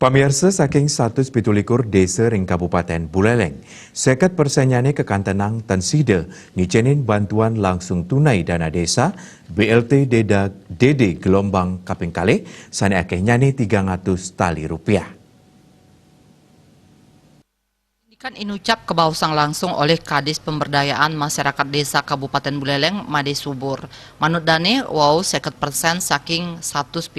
Pamirsa saking 127 desa ring Kabupaten Buleleng, 50% kekantenang tensida ngicenin bantuan langsung tunai dana desa BLT DD gelombang kaping kalih sane akeh nyani 300 tali rupiah. Kan inucap kebausang langsung oleh Kadis Pemberdayaan Masyarakat Desa Kabupaten Buleleng, Made Subur. Manut dane, wow 50% saking 127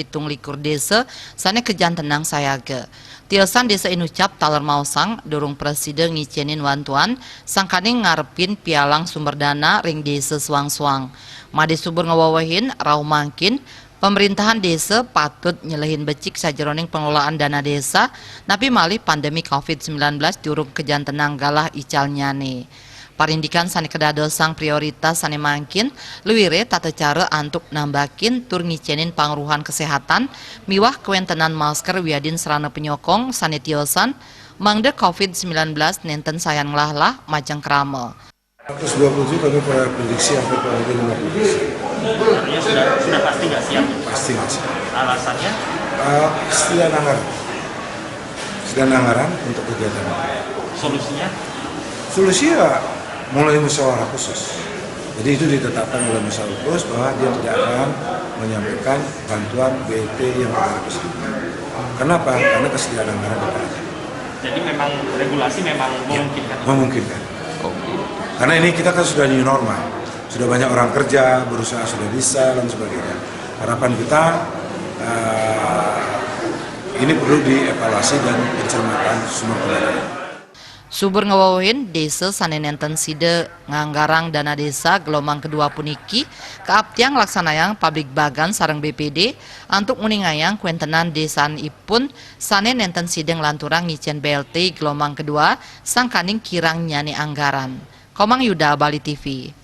desa, sane kejan tenang sayaga. Tiosan desa inucap taler mausang, dorong presiden ngicenin wantuan, sangkaning ngarepin pialang sumber dana ring desa suang-suang. Made Subur ngawawahin, rau mangkin, pemerintahan desa patut nyelehin becik sajeroning pengelolaan dana desa, napi malih pandemi COVID-19 diurung kejan tenang galah ical nyane. Parindikan sani kedadosang prioritas sani mangkin, luwire tata cara antuk nambakin tur ngicenin pangruhan kesehatan, miwah kewentenan masker wiadin serana penyokong sani tiosan, mangde COVID-19 nenten sayan ngelahlah macang krama. 127 kami prediksi sampai ke 50. Artinya sudah pasti nggak siap? Pasti nggak siap. Alasannya? Sediaan anggaran untuk kegiatan. Solusinya? Solusinya mulai musyawarah khusus. Jadi itu ditetapkan oleh musyawarah khusus bahwa dia tidak akan menyampaikan bantuan BLT yang besar. Kenapa? Karena kesediaan anggaran tidak ada. Jadi memang regulasi memang memungkinkan? Ya, memungkinkan. Karena ini kita kan sudah new normal. Sudah banyak orang kerja, berusaha sudah bisa, dan sebagainya. Harapan kita ini perlu dievaluasi dan pencermatan sumber daya. Subur ngawawahin desa sane nenten side nganggarang dana desa gelombang kedua puniki keaptiang laksanayang pabrik bagan sareng BPD antuk muningayang kuentenan desan ipun sane nenten side ngelanturang ngicen BLT gelombang kedua sangkaning kirang nyani anggaran. Komang Yuda, Bali TV.